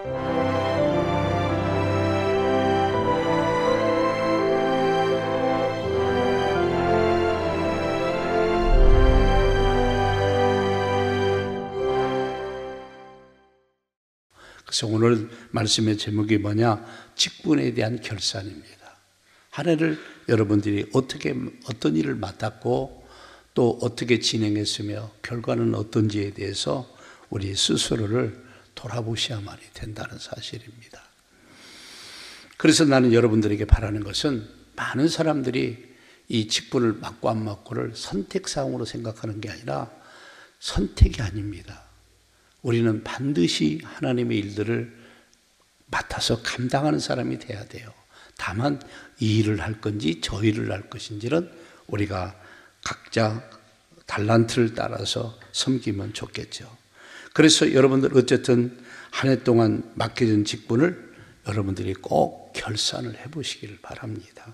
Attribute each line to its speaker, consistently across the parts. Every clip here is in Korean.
Speaker 1: 그래서 오늘 말씀의 제목이 뭐냐? 직분에 대한 결산입니다. 한 해를 여러분들이 어떤 일을 맡았고 또 어떻게 진행했으며 결과는 어떤지에 대해서 우리 스스로를 돌아보셔야만이 된다는 사실입니다. 그래서 나는 여러분들에게 바라는 것은 많은 사람들이 이 직분을 맡고 안 맡고를 선택사항으로 생각하는 게 아니라 선택이 아닙니다. 우리는 반드시 하나님의 일들을 맡아서 감당하는 사람이 돼야 돼요. 다만 이 일을 할 건지 저 일을 할 것인지는 우리가 각자 달란트를 따라서 섬기면 좋겠죠. 그래서 여러분들 어쨌든 한 해 동안 맡겨진 직분을 여러분들이 꼭 결산을 해보시기를 바랍니다.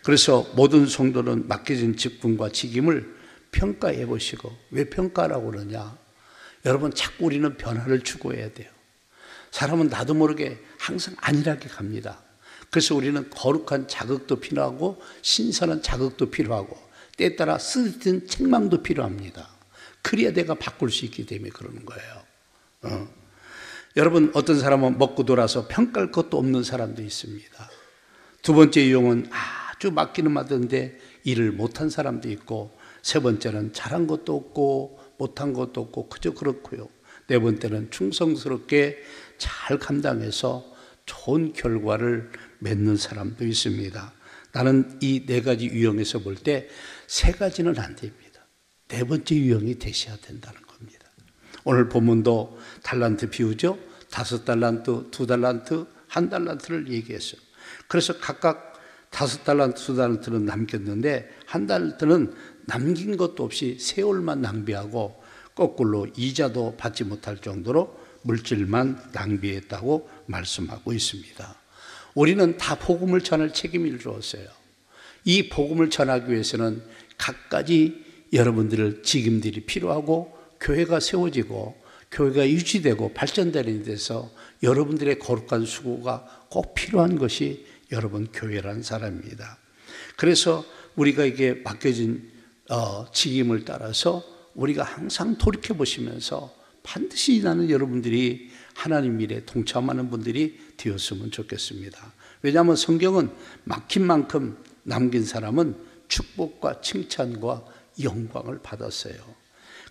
Speaker 1: 그래서 모든 성도는 맡겨진 직분과 직임을 평가해 보시고, 왜 평가라고 그러냐? 여러분, 자꾸 우리는 변화를 추구해야 돼요. 사람은 나도 모르게 항상 안일하게 갑니다. 그래서 우리는 거룩한 자극도 필요하고 신선한 자극도 필요하고 때에 따라 쓰듯한 책망도 필요합니다. 그래야 내가 바꿀 수 있기 때문에 그러는 거예요. 여러분, 어떤 사람은 먹고 돌아서 평가할 것도 없는 사람도 있습니다. 두 번째 유형은 아주 맡기는 맡았는데 일을 못한 사람도 있고, 세 번째는 잘한 것도 없고 못한 것도 없고 그저 그렇고요. 네 번째는 충성스럽게 잘 감당해서 좋은 결과를 맺는 사람도 있습니다. 나는 이 네 가지 유형에서 볼 때 세 가지는 안 됩니다. 네 번째 유형이 되셔야 된다는 겁니다. 오늘 본문도 달란트 비유죠. 5달란트, 2달란트, 1달란트를 얘기했어요. 그래서 각각 5달란트, 2달란트는 남겼는데 1달란트는 남긴 것도 없이 세월만 낭비하고 거꾸로 이자도 받지 못할 정도로 물질만 낭비했다고 말씀하고 있습니다. 우리는 다 복음을 전할 책임을 주었어요. 이 복음을 전하기 위해서는 각가지 여러분들의 직임들이 필요하고 교회가 세워지고 교회가 유지되고 발전되는 데서 여러분들의 거룩한 수고가 꼭 필요한 것이 여러분 교회라는 사람입니다. 그래서 우리가 이게 맡겨진 직임을 따라서 우리가 항상 돌이켜 보시면서 반드시 나는 여러분들이 하나님 일에 동참하는 분들이 되었으면 좋겠습니다. 왜냐하면 성경은 맡긴 만큼 남긴 사람은 축복과 칭찬과 영광을 받았어요.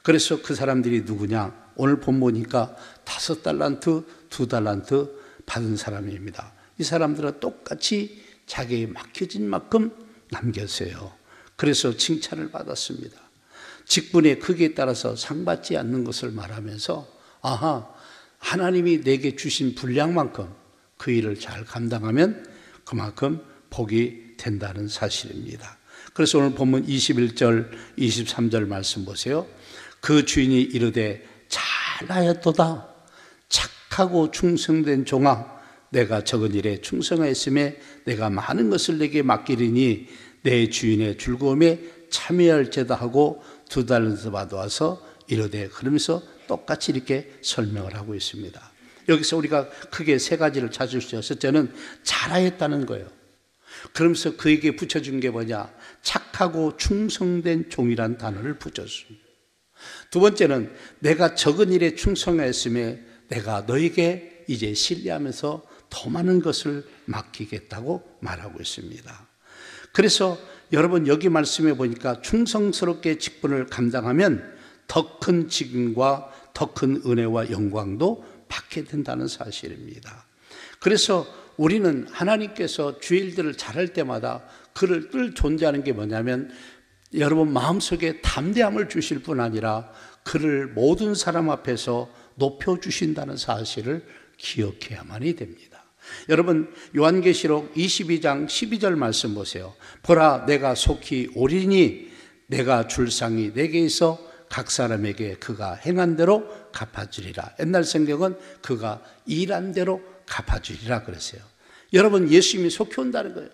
Speaker 1: 그래서 그 사람들이 누구냐? 오늘 본 보니까 5달란트, 2달란트 받은 사람입니다. 이 사람들은 똑같이 자기에 맡겨진 만큼 남겼어요. 그래서 칭찬을 받았습니다. 직분의 크기에 따라서 상 받지 않는 것을 말하면서 하나님이 내게 주신 분량만큼 그 일을 잘 감당하면 그만큼 복이 된다는 사실입니다. 그래서 오늘 본문 21절, 23절 말씀 보세요. 그 주인이 이르되 잘하였도다. 착하고 충성된 종아, 내가 적은 일에 충성하였음에 내가 많은 것을 내게 맡기리니 내 주인의 즐거움에 참여할지다 하고 2달란트 받아와서 이르되, 그러면서 똑같이 이렇게 설명을 하고 있습니다. 여기서 우리가 크게 세 가지를 찾을 수 있어요. 첫째는 잘하였다는 거예요. 그러면서 그에게 붙여준 게 뭐냐? 착하고 충성된 종이란 단어를 붙였습니다. 두 번째는 내가 적은 일에 충성하였음에 내가 너에게 이제 신뢰하면서 더 많은 것을 맡기겠다고 말하고 있습니다. 그래서 여러분, 여기 말씀해 보니까 충성스럽게 직분을 감당하면 더 큰 직임과 더 큰 은혜와 영광도 받게 된다는 사실입니다. 그래서 우리는 하나님께서 주의 일들을 잘할 때마다 그를 늘 존재하는 게 뭐냐면, 여러분 마음속에 담대함을 주실 뿐 아니라 그를 모든 사람 앞에서 높여주신다는 사실을 기억해야만이 됩니다. 여러분, 요한계시록 22장 12절 말씀 보세요. 보라, 내가 속히 오리니 내가 줄 상이 내게 있어 각 사람에게 그가 행한 대로 갚아주리라. 옛날 성경은 그가 일한 대로 갚아주리라 그랬어요. 여러분, 예수님이 속히 온다는 거예요.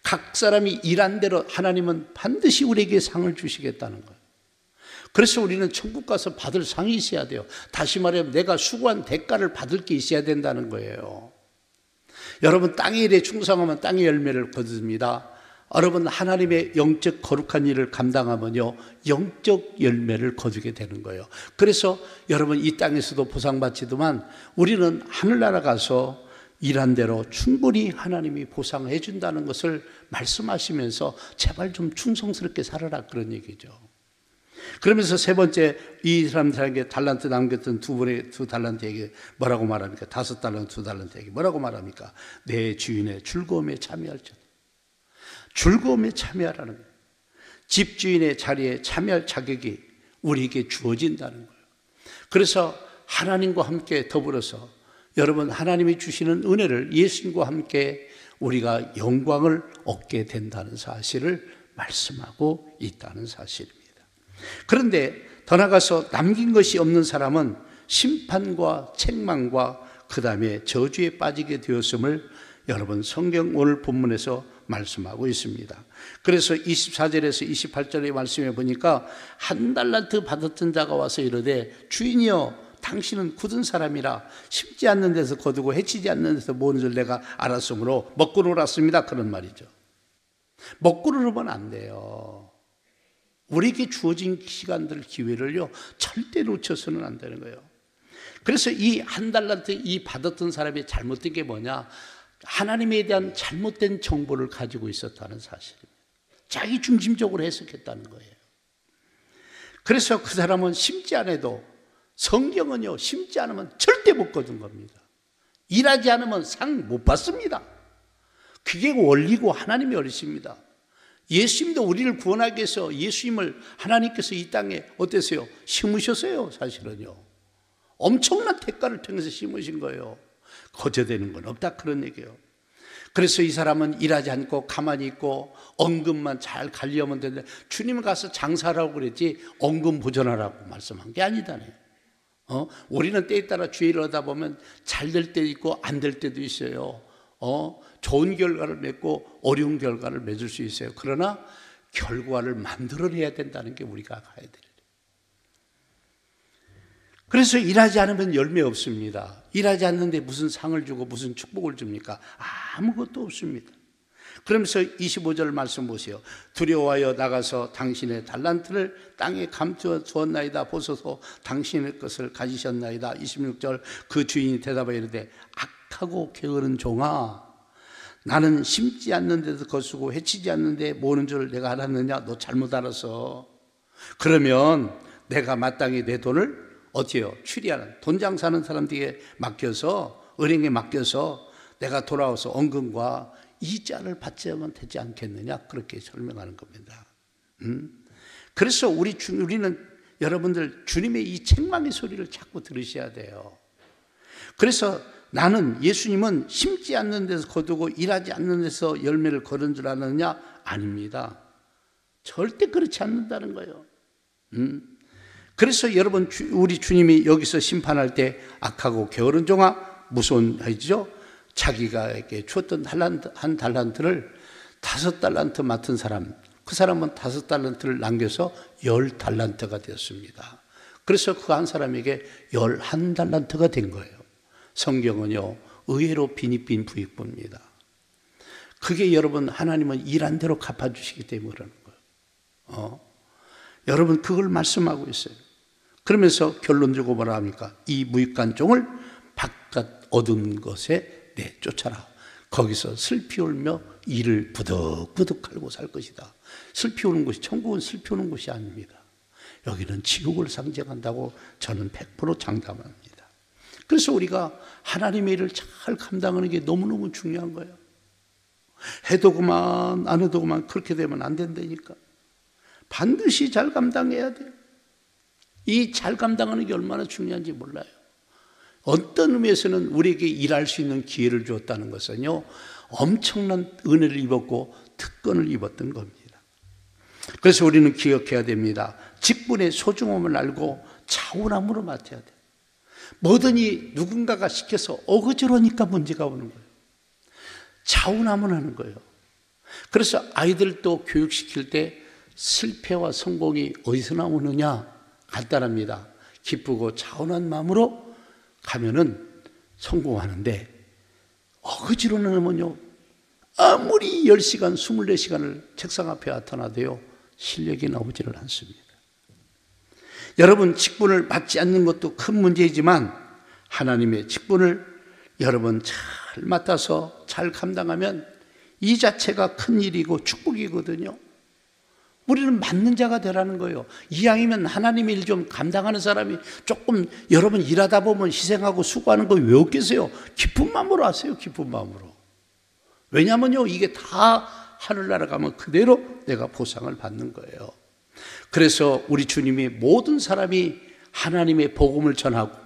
Speaker 1: 각 사람이 일한 대로 하나님은 반드시 우리에게 상을 주시겠다는 거예요. 그래서 우리는 천국 가서 받을 상이 있어야 돼요. 다시 말하면 내가 수고한 대가를 받을 게 있어야 된다는 거예요. 여러분, 땅의 일에 충성하면 땅의 열매를 거둡니다. 여러분, 하나님의 영적 거룩한 일을 감당하면요, 영적 열매를 거두게 되는 거예요. 그래서 여러분, 이 땅에서도 보상받지만 우리는 하늘나라 가서 일한 대로 충분히 하나님이 보상해 준다는 것을 말씀하시면서 제발 좀 충성스럽게 살아라, 그런 얘기죠. 그러면서 세 번째, 이 사람들에게 달란트 남겼던 두 달란트에게 뭐라고 말합니까? 5달란트, 2달란트에게 뭐라고 말합니까? 내 주인의 즐거움에 참여할지어다. 즐거움에 참여하라는 거예요. 집주인의 자리에 참여할 자격이 우리에게 주어진다는 거예요. 그래서 하나님과 함께 더불어서 여러분, 하나님이 주시는 은혜를 예수님과 함께 우리가 영광을 얻게 된다는 사실을 말씀하고 있다는 사실입니다. 그런데 더 나아가서 남긴 것이 없는 사람은 심판과 책망과 그 다음에 저주에 빠지게 되었음을 여러분, 성경 오늘 본문에서 말씀하고 있습니다. 그래서 24절에서 28절의 말씀에 보니까 1달란트 받았던 자가 와서 이르되 주인이여, 당신은 굳은 사람이라 심지 않는 데서 거두고 해치지 않는 데서 모으는 줄 내가 알았으므로 먹고 놀았습니다, 그런 말이죠. 먹고 놀으면 안 돼요. 우리에게 주어진 시간들, 기회를요, 절대 놓쳐서는 안 되는 거예요. 그래서 이 1달란트 이 받았던 사람이 잘못된 게 뭐냐? 하나님에 대한 잘못된 정보를 가지고 있었다는 사실입니다. 자기 중심적으로 해석했다는 거예요. 그래서 그 사람은 심지 않아도, 성경은요, 심지 않으면 절대 못 거둔 겁니다. 일하지 않으면 상 못 받습니다. 그게 원리고 하나님의 어리십니다. 예수님도 우리를 구원하기 위해서 예수님을 하나님께서 이 땅에 어땠어요? 심으셨어요, 사실은요. 엄청난 대가를 통해서 심으신 거예요. 거저되는 건 없다, 그런 얘기예요. 그래서 이 사람은 일하지 않고 가만히 있고 언금만 잘 관리하면 되는데, 주님 가서 장사하라고 그랬지 언금 보전하라고 말씀한 게 아니다네요. 우리는 때에 따라 주의를 하다 보면 잘 될 때도 있고 안 될 때도 있어요. 좋은 결과를 맺고 어려운 결과를 맺을 수 있어요. 그러나 결과를 만들어내야 된다는 게 우리가 가야 돼요. 그래서 일하지 않으면 열매 없습니다. 일하지 않는데 무슨 상을 주고 무슨 축복을 줍니까? 아무것도 없습니다. 그러면서 25절 말씀 보세요. 두려워하여 나가서 당신의 달란트를 땅에 감추어 주었나이다. 보소서 당신의 것을 가지셨나이다. 26절 그 주인이 대답하여 이르되 악하고 게으른 종아, 나는 심지 않는 데도 거두고 해치지 않는 데 모으는 줄 내가 알았느냐? 너 잘못 알았어. 그러면 내가 마땅히 내 돈을 어떻게 해요? 추리하는 돈 장사하는 사람들에게 맡겨서, 은행에 맡겨서 내가 돌아와서 언금과 이자를 받자면 되지 않겠느냐? 그렇게 설명하는 겁니다. 그래서 우리는 여러분들 주님의 이 책망의 소리를 자꾸 들으셔야 돼요. 그래서 나는, 예수님은 심지 않는 데서 거두고 일하지 않는 데서 열매를 거둔 줄 아느냐? 아닙니다. 절대 그렇지 않는다는 거예요. 그래서 여러분, 우리 주님이 여기서 심판할 때 악하고 게으른 종아, 무서운 하죠. 자기가 이렇게 주었던 한 달란트를 5달란트 맡은 사람, 그 사람은 5달란트를 남겨서 10달란트가 되었습니다. 그래서 그 한 사람에게 11달란트가 된 거예요. 성경은요, 의외로 비니빈 부익부입니다. 그게 여러분, 하나님은 일한 대로 갚아주시기 때문에 그러는 거예요. 여러분, 그걸 말씀하고 있어요. 그러면서 결론적으로 뭐라 합니까? 이 무익한 종을 바깥 얻은 것에 내쫓아라. 거기서 슬피 울며 이를 부득부득 갈고 살 것이다. 슬피 우는 곳이, 천국은 슬피 우는 곳이 아닙니다. 여기는 지옥을 상징한다고 저는 100% 장담합니다. 그래서 우리가 하나님의 일을 잘 감당하는 게 너무너무 중요한 거예요. 해도 그만 안 해도 그만 그렇게 되면 안 된다니까. 반드시 잘 감당해야 돼요. 이 잘 감당하는 게 얼마나 중요한지 몰라요. 어떤 의미에서는 우리에게 일할 수 있는 기회를 주었다는 것은요, 엄청난 은혜를 입었고 특권을 입었던 겁니다. 그래서 우리는 기억해야 됩니다. 직분의 소중함을 알고 차분함으로 맡아야 돼요. 뭐든지 누군가가 시켜서 어거지로니까 문제가 오는 거예요. 차분함을 하는 거예요. 그래서 아이들도 교육시킬 때 실패와 성공이 어디서 나오느냐? 간단합니다. 기쁘고 차분한 마음으로 가면은 성공하는데, 어거지로는 하면요, 아무리 10시간, 24시간을 책상 앞에 나타나도요, 실력이 나오지를 않습니다. 여러분, 직분을 맡지 않는 것도 큰 문제이지만 하나님의 직분을 여러분 잘 맡아서 잘 감당하면 이 자체가 큰 일이고 축복이거든요. 우리는 맡는 자가 되라는 거예요. 이왕이면 하나님의 일 좀 감당하는 사람이 조금 여러분 일하다 보면 희생하고 수고하는 거 왜 없겠어요? 기쁜 마음으로 하세요. 기쁜 마음으로. 왜냐면요, 이게 다 하늘나라 가면 그대로 내가 보상을 받는 거예요. 그래서 우리 주님이 모든 사람이 하나님의 복음을 전하고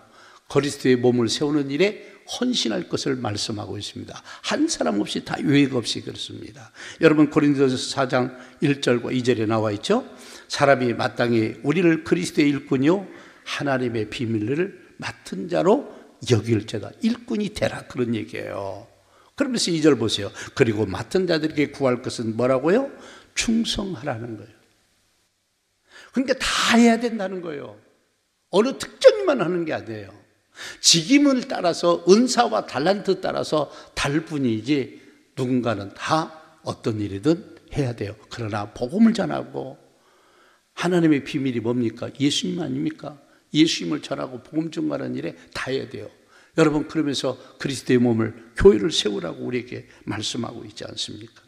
Speaker 1: 그리스도의 몸을 세우는 일에 헌신할 것을 말씀하고 있습니다. 한 사람 없이 다 유익 없이 그렇습니다. 여러분, 고린도서 4장 1절과 2절에 나와 있죠. 사람이 마땅히 우리를 그리스도의 일꾼이요 하나님의 비밀을 맡은 자로 여길지어다. 일꾼이 되라, 그런 얘기예요. 그러면서 2절 보세요. 그리고 맡은 자들에게 구할 것은 뭐라고요? 충성하라는 거예요. 그러니까 다 해야 된다는 거예요. 어느 특정만 하는 게 아니에요. 직임을 따라서, 은사와 달란트 따라서 다를 뿐이지 누군가는 다 어떤 일이든 해야 돼요. 그러나 복음을 전하고, 하나님의 비밀이 뭡니까? 예수님 아닙니까? 예수님을 전하고 복음 전하는 일에 다 해야 돼요. 여러분, 그러면서 그리스도의 몸을, 교회를 세우라고 우리에게 말씀하고 있지 않습니까?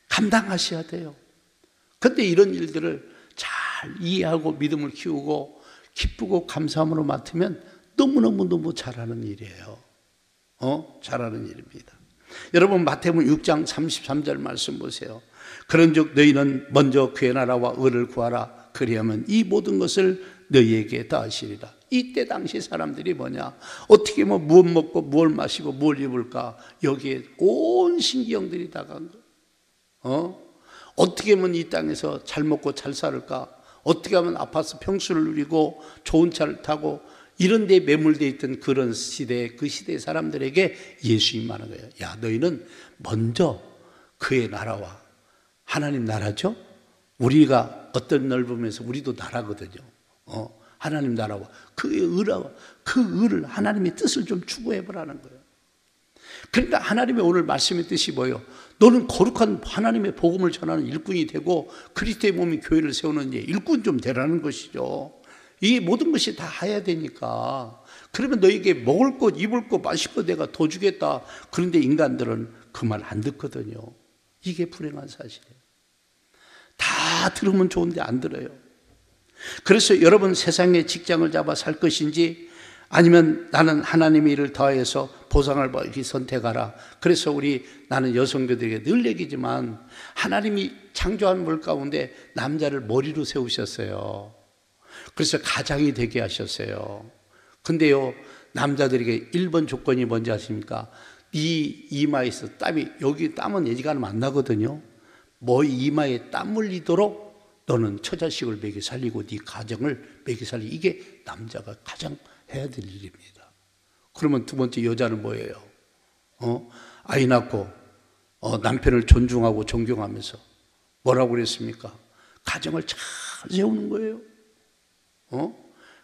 Speaker 1: 감당하셔야 돼요. 그런데 이런 일들을 잘 이해하고 믿음을 키우고 기쁘고 감사함으로 맡으면 너무너무 잘하는 일이에요. 잘하는 일입니다. 여러분, 마태복음 6장 33절 말씀 보세요. 그런즉 너희는 먼저 그의 나라와 의를 구하라. 그리하면 이 모든 것을 너희에게 더하시리라. 이때 당시 사람들이 뭐냐? 어떻게 무엇 먹고 무엇 마시고 무엇 입을까? 여기에 온 신경들이 다 간 거예요. 어떻게 하면 이 땅에서 잘 먹고 잘 살을까? 어떻게 하면 아파트 평수를 누리고 좋은 차를 타고 이런 데 매몰되어 있던 그런 시대에, 그 시대의 사람들에게 예수님이 말하는 거예요. 야, 너희는 먼저 그의 나라와, 하나님 나라죠? 우리가 어떤 넓으면서 우리도 나라거든요. 하나님 나라와 그의 의라와 그 의를, 하나님의 뜻을 좀 추구해보라는 거예요. 그러니까 하나님의 오늘 말씀의 뜻이 뭐예요? 너는 거룩한 하나님의 복음을 전하는 일꾼이 되고 그리스도의 몸인 교회를 세우는 일꾼 좀 되라는 것이죠. 이 모든 것이 다 해야 되니까. 그러면 너에게 먹을 것, 입을 것, 마실 것 내가 더 주겠다. 그런데 인간들은 그 말 안 듣거든요. 이게 불행한 사실이에요. 다 들으면 좋은데 안 들어요. 그래서 여러분, 세상에 직장을 잡아 살 것인지 아니면 나는 하나님의 일을 더해서 보상을 받기 선택하라. 그래서 나는 여성들에게 늘 얘기지만 하나님이 창조한 물 가운데 남자를 머리로 세우셨어요. 그래서 가장이 되게 하셨어요. 근데요, 남자들에게 1번 조건이 뭔지 아십니까? 네 이마에서 땀이, 여기 땀은 예지간하면 안 나거든요. 이마에 땀 흘리도록 너는 처자식을 먹여 살리고 네 가정을 먹여 살리고, 이게 남자가 가장 해야 될 일입니다. 그러면 두 번째, 여자는 뭐예요? 아이 낳고 남편을 존중하고 존경하면서 뭐라고 그랬습니까? 가정을 잘 세우는 거예요.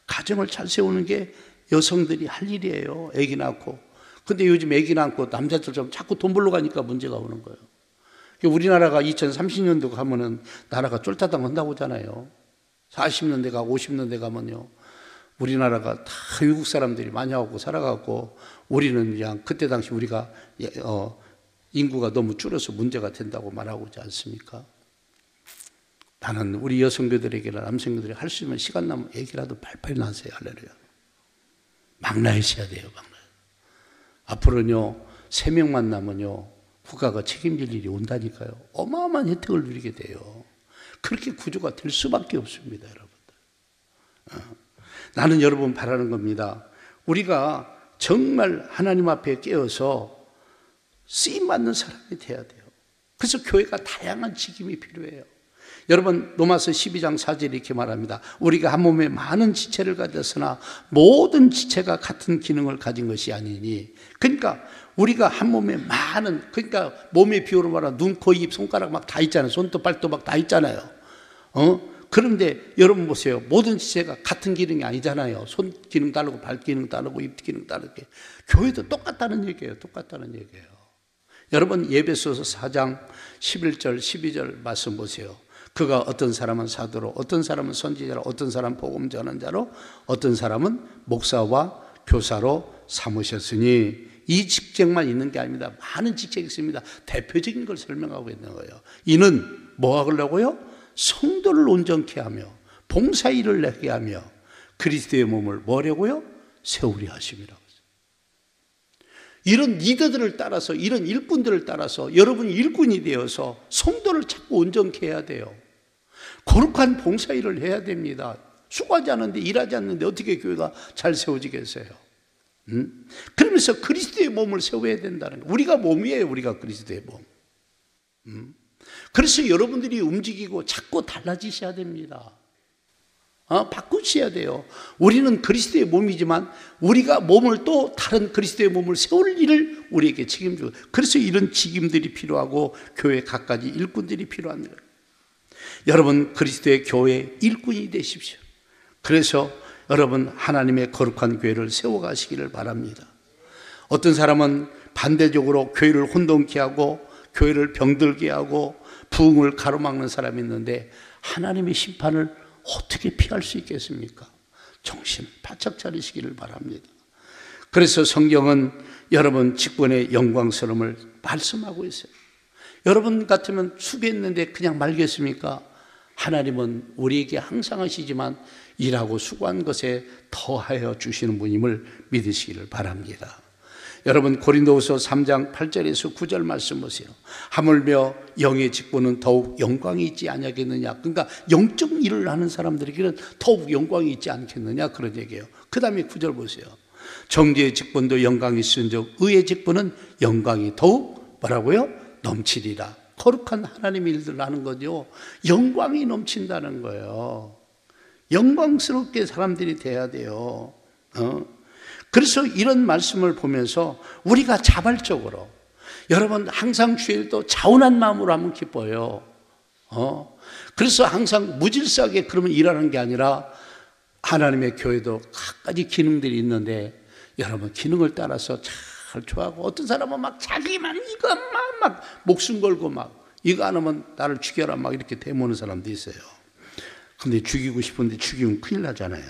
Speaker 1: 가정을 잘 세우는 게 여성들이 할 일이에요. 아기 낳고. 근데 요즘 아기 낳고 남자들처럼 자꾸 돈 벌러 가니까 문제가 오는 거예요. 우리나라가 2030년도 가면은 나라가 쫄따당 한다고 하잖아요. 40년대 가고 50년대 가면요, 우리나라가 다 외국 사람들이 많이 하고 살아가고, 우리는 그냥 그때 당시 우리가 인구가 너무 줄어서 문제가 된다고 말하고 있지 않습니까? 나는 우리 여성들에게나 남성들에게 할 수 있는 시간 나면 애기라도 팔팔 낳으세요. 할렐루야. 막 낳으셔야 돼요. 막 낳으세요. 앞으로는요, 3명만 나면요, 국가가 책임질 일이 온다니까요. 어마어마한 혜택을 누리게 돼요. 그렇게 구조가 될 수밖에 없습니다, 여러분들. 나는 여러분 바라는 겁니다. 우리가 정말 하나님 앞에 깨어서 쓰임받는 사람이 돼야 돼요. 그래서 교회가 다양한 직임이 필요해요. 여러분, 로마서 12장 4절에 이렇게 말합니다. 우리가 한 몸에 많은 지체를 가졌으나 모든 지체가 같은 기능을 가진 것이 아니니. 그러니까 우리가 한 몸에 많은, 그러니까 몸의 비율로 말하면 눈, 코, 입, 손가락 막 다 있잖아요. 손톱, 발톱 막 다 있잖아요. 그런데 여러분 보세요. 모든 지체가 같은 기능이 아니잖아요. 손 기능 다르고 발 기능 다르고 입 기능 다르게. 교회도 똑같다는 얘기예요. 똑같다는 얘기예요. 여러분 예배소서 4장 11절 12절 말씀 보세요. 그가 어떤 사람은 사도로, 어떤 사람은 선지자로, 어떤 사람은 복음 전환자로, 어떤 사람은 목사와 교사로 삼으셨으니, 이 직책만 있는 게 아닙니다. 많은 직책이 있습니다. 대표적인 걸 설명하고 있는 거예요. 이는 뭐 하려고요? 성도를 온전케 하며 봉사일을 내게 하며 그리스도의 몸을 뭐라고요? 세우려 하심이라고. 이런 리더들을 따라서, 이런 일꾼들을 따라서 여러분이 일꾼이 되어서 성도를 자꾸 온전케 해야 돼요. 거룩한 봉사일을 해야 됩니다. 수고하지 않는데, 일하지 않는데 어떻게 교회가 잘 세워지겠어요? 그러면서 그리스도의 몸을 세워야 된다는 거예요. 우리가 몸이에요. 우리가 그리스도의 몸. 그래서 여러분들이 움직이고 자꾸 달라지셔야 됩니다. 바꾸셔야 돼요. 우리는 그리스도의 몸이지만 우리가 몸을 또 다른 그리스도의 몸을 세울 일을 우리에게 책임지고, 그래서 이런 직임들이 필요하고 교회 갖가지 일꾼들이 필요한 거예요. 여러분 그리스도의 교회 일꾼이 되십시오. 그래서 여러분 하나님의 거룩한 교회를 세워가시기를 바랍니다. 어떤 사람은 반대적으로 교회를 혼돈케 하고 교회를 병들게 하고 부흥을 가로막는 사람이 있는데, 하나님의 심판을 어떻게 피할 수 있겠습니까? 정신 바짝 차리시기를 바랍니다. 그래서 성경은 여러분 직분의 영광스러움을 말씀하고 있어요. 여러분 같으면 수고했는데 그냥 말겠습니까? 하나님은 우리에게 항상 하시지만 일하고 수고한 것에 더하여 주시는 분임을 믿으시기를 바랍니다. 여러분 고린도후서 3장 8절에서 9절 말씀 보세요. 하물며 영의 직분은 더욱 영광이 있지 않겠느냐. 그러니까 영적 일을 하는 사람들에게는 더욱 영광이 있지 않겠느냐, 그런 얘기예요. 그 다음에 9절 보세요. 정죄의 직분도 영광이 있은즉 의의 직분은 영광이 더욱 뭐라고요? 넘치리라. 거룩한 하나님의 일들을 하는 거죠. 영광이 넘친다는 거예요. 영광스럽게 사람들이 돼야 돼요. 그래서 이런 말씀을 보면서 우리가 자발적으로, 여러분 항상 주일도 자원한 마음으로 하면 기뻐요. 그래서 항상 무질서하게 그러면 일하는 게 아니라, 하나님의 교회도 각가지 기능들이 있는데 여러분 기능을 따라서 잘 좋아하고, 어떤 사람은 막 자기만 이것만 막 목숨 걸고 막 이거 안 하면 나를 죽여라 막 이렇게 대모는 사람도 있어요. 근데 죽이고 싶은데 죽이면 큰일 나잖아요.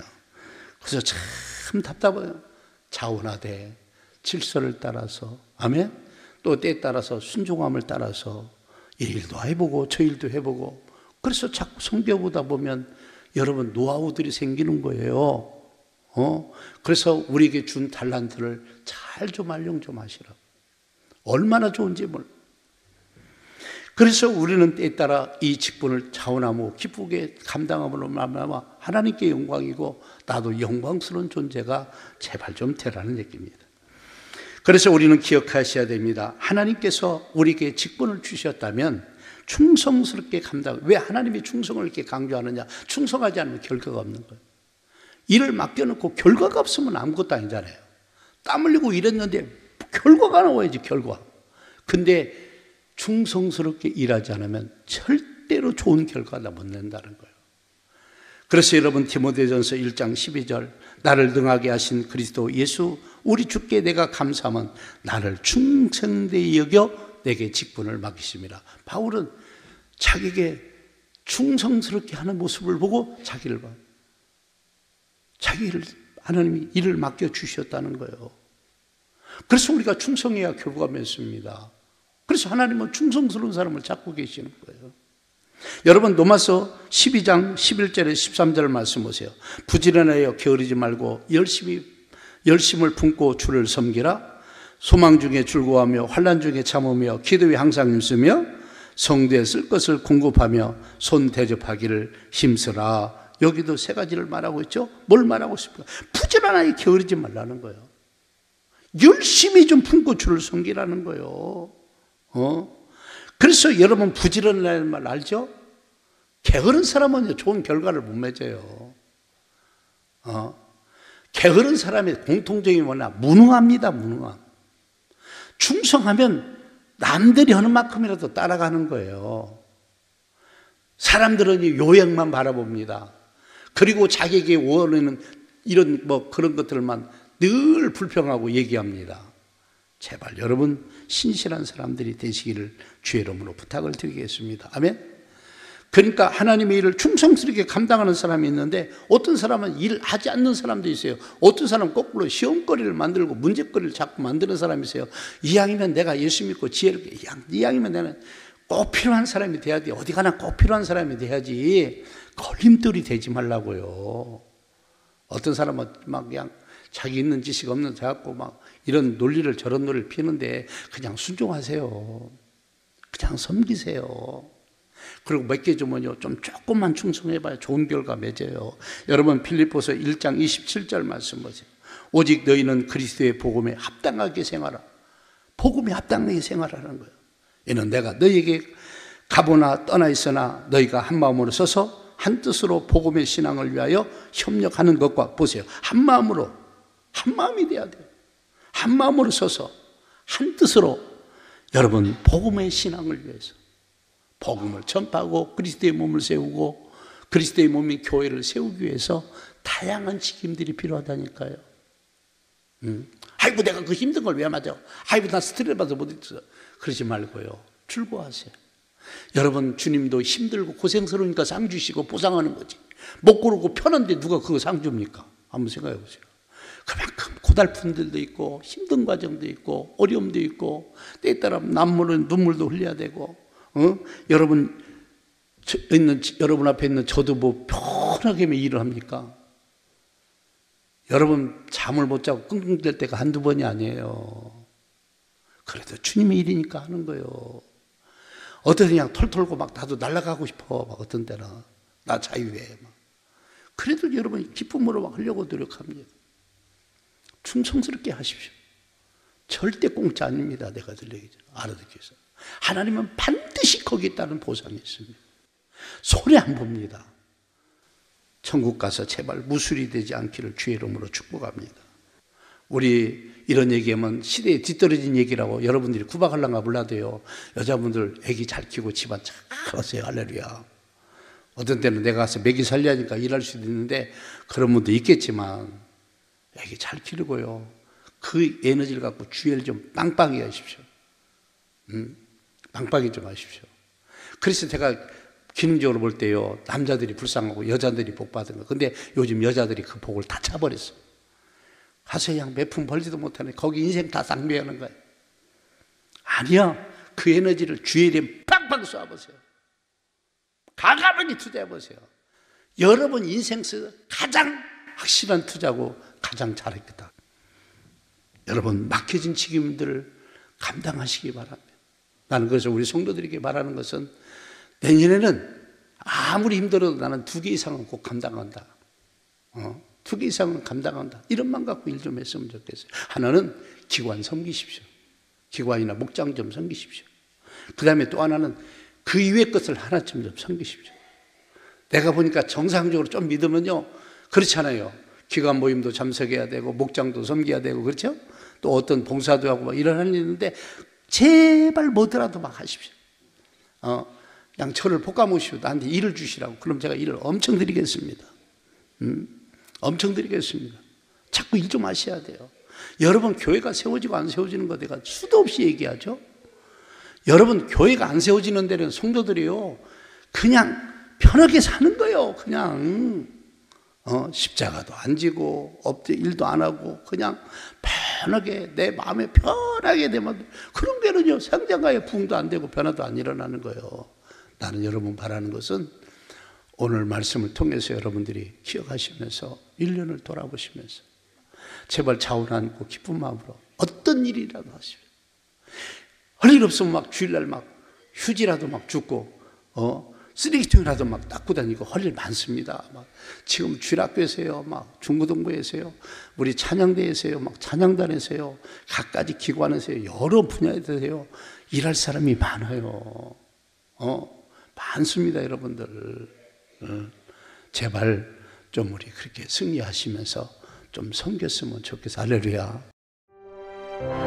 Speaker 1: 그래서 참 답답해요. 자원하되 질서를 따라서, 아멘, 또 때에 따라서 순종함을 따라서 이 일도 해보고 저 일도 해보고, 그래서 자꾸 성경보다 보면 여러분 노하우들이 생기는 거예요. 그래서 우리에게 준 달란트를 잘 좀 활용 좀 하시라고. 얼마나 좋은지 몰라. 그래서 우리는 때에 따라 이 직분을 자원하고 기쁘게 감당함으로 말미암아 하나님께 영광이고 나도 영광스러운 존재가 제발 좀 되라는 얘기입니다. 그래서 우리는 기억하셔야 됩니다. 하나님께서 우리에게 직분을 주셨다면 충성스럽게 감당. 왜 하나님이 충성을 이렇게 강조하느냐? 충성하지 않으면 결과가 없는 거예요. 일을 맡겨놓고 결과가 없으면 아무것도 아니잖아요. 땀 흘리고 일했는데 결과가 나와야지, 결과. 근데 충성스럽게 일하지 않으면 절대로 좋은 결과를 못 낸다는 거예요. 그래서 여러분 디모데전서 1장 12절, 나를 능하게 하신 그리스도 예수 우리 주께 내가 감사하면 나를 충성되이 여겨 내게 직분을 맡기심이라. 바울은 자기에게 충성스럽게 하는 모습을 보고 자기를 하나님이 일을 맡겨주셨다는 거예요. 그래서 우리가 충성해야 결과가 맺습니다. 그래서 하나님은 충성스러운 사람을 찾고 계시는 거예요. 여러분 로마서 12장 11절에 13절 말씀 보세요. 부지런하여 게으르지 말고 열심을 품고 주를 섬기라. 소망 중에 즐거워하며 환난 중에 참으며 기도에 항상 힘쓰며 성도에 쓸 것을 공급하며 손 대접하기를 힘쓰라. 여기도 세 가지를 말하고 있죠. 뭘 말하고 있습니까? 부지런하게 게으르지 말라는 거예요. 열심히 좀 품고 주를 섬기라는 거예요. 그래서 여러분 부지런이라는 말 알죠? 게으른 사람은 좋은 결과를 못 맺어요. 게으른 사람의 공통점이 뭐냐? 무능합니다. 무능함. 충성하면 남들이 하는 만큼이라도 따라가는 거예요. 사람들은 이 요행만 바라봅니다. 그리고 자기에게 원하는 이런 그런 것들만 늘 불평하고 얘기합니다. 제발 여러분 신실한 사람들이 되시기를 주의 이름으로 부탁을 드리겠습니다. 아멘. 그러니까 하나님의 일을 충성스럽게 감당하는 사람이 있는데 어떤 사람은 일하지 않는 사람도 있어요. 어떤 사람은 거꾸로 시험거리를 만들고 문제거리를 자꾸 만드는 사람이 있어요. 이왕이면 내가 예수 믿고 지혜를, 이왕이면 내는 꼭 필요한 사람이 돼야 돼. 어디 가나 꼭 필요한 사람이 돼야지 걸림돌이 되지 말라고요. 어떤 사람은 막 그냥 자기 있는 지식 없는 데 갖고 막 이런 논리를 저런 논리를 피는데 그냥 순종하세요. 그냥 섬기세요. 그리고 몇 개 주면요 좀 조금만 충성해봐야 좋은 결과 맺어요. 여러분 빌립보서 1장 27절 말씀 보세요. 오직 너희는 그리스도의 복음에 합당하게 생활하라. 복음에 합당하게 생활하라는 거예요. 이는 내가 너희에게 가보나 떠나 있으나 너희가 한 마음으로 서서 한 뜻으로 복음의 신앙을 위하여 협력하는 것과 보세요. 한 마음으로, 한 마음이 돼야 돼요. 한 마음으로 서서 한 뜻으로 여러분 복음의 신앙을 위해서 복음을 전파하고 그리스도의 몸을 세우고 그리스도의 몸인 교회를 세우기 위해서 다양한 책임들이 필요하다니까요. 아이고 내가 그 힘든 걸 왜 맞아? 아이고 나 스트레스 받아서 못 있어. 그러지 말고요. 출고하세요. 여러분 주님도 힘들고 고생스러우니까 상 주시고 보상하는 거지. 못 고르고 편한데 누가 그거 상 줍니까? 한번 생각해 보세요. 그만큼 고달픔들도 있고 힘든 과정도 있고 어려움도 있고 때에 따라 눈물도 흘려야 되고 여러분 앞에 있는 저도 뭐 편하게 일을 합니까? 여러분 잠을 못 자고 끙끙댈 때가 한두 번이 아니에요. 그래도 주님의 일이니까 하는 거예요. 어떤 그냥 털털고 막 나도 날아가고 싶어. 막 어떤 때는 나 자유해. 막. 그래도 여러분 기쁨으로 막 하려고 노력합니다. 충성스럽게 하십시오. 절대 공짜 아닙니다. 내가 들리기 전에 알아듣겠어. 하나님은 반드시 거기에 따른 보상이 있습니다. 손해 안 봅니다. 천국 가서 제발 무술이 되지 않기를 주의 이름으로 축복합니다. 우리 이런 얘기하면 시대에 뒤떨어진 얘기라고 여러분들이 구박하려나 몰라도요. 여자분들 애기 잘 키우고 집안 잘 하세요. 할렐루야. 어떤 때는 내가 가서 먹이 살려니까 일할 수도 있는데 그런 분도 있겠지만 애기 잘 키우고요. 그 에너지를 갖고 주의를 좀 빵빵히 하십시오. 빵빵히 좀 하십시오. 그래서 제가 기능적으로 볼 때요. 남자들이 불쌍하고 여자들이 복 받은 거. 근데 요즘 여자들이 그 복을 다 차버렸어. 가서 그냥 몇 푼 벌지도 못하네. 거기 인생 다 낭비하는 거예요. 아니야. 그 에너지를 주의 이름 빵빵 쏘아보세요. 과감하게 투자해보세요. 여러분 인생 속에서 가장 확실한 투자고 가장 잘했겠다. 여러분 막혀진 책임들을 감당하시기 바랍니다. 나는 그래서 우리 성도들에게 말하는 것은 내년에는 아무리 힘들어도 나는 2개 이상은 꼭 감당한다. 2개 이상은 감당한다. 이런만 갖고 일 좀 했으면 좋겠어요. 하나는 기관 섬기십시오. 기관이나 목장 좀 섬기십시오. 그 다음에 또 하나는 그 이외의 것을 하나쯤 좀 섬기십시오. 내가 보니까 정상적으로 좀 믿으면요. 그렇잖아요. 기관 모임도 참석해야 되고 목장도 섬겨야 되고 그렇죠? 또 어떤 봉사도 하고 막 이런 일이 있는데 제발 뭐더라도 막 하십시오. 그냥 저를 볶아모시고 나한테 일을 주시라고. 그럼 제가 일을 엄청 드리겠습니다. 엄청 드리겠습니다. 자꾸 일 좀 하셔야 돼요. 여러분 교회가 세워지고 안 세워지는 것 내가 수도 없이 얘기하죠. 여러분 교회가 안 세워지는 데는 성도들이요 그냥 편하게 사는 거예요. 그냥 십자가도 안 지고 일도 안 하고 그냥 편하게 내 마음에 편하게 되면 그런 게는요 상대가에 부흥도 안 되고 변화도 안 일어나는 거예요. 나는 여러분 바라는 것은 오늘 말씀을 통해서 여러분들이 기억하시면서 1년을 돌아보시면서 제발 자원 안고 기쁜 마음으로 어떤 일이라도 하십시오. 할 일 없으면 막 주일날 막 휴지라도 막 줍고 쓰레기통이라도 막 닦고 다니고 할 일 많습니다. 막 지금 주일학교에서요, 막 중고등부에서요, 우리 찬양대에서요, 막 찬양단에서요, 각가지 기관에서요, 여러 분야에서요 일할 사람이 많아요. 많습니다, 여러분들. 제발 좀 우리 그렇게 승리하시면서 좀 섬겼으면 좋겠어요. 할렐루야.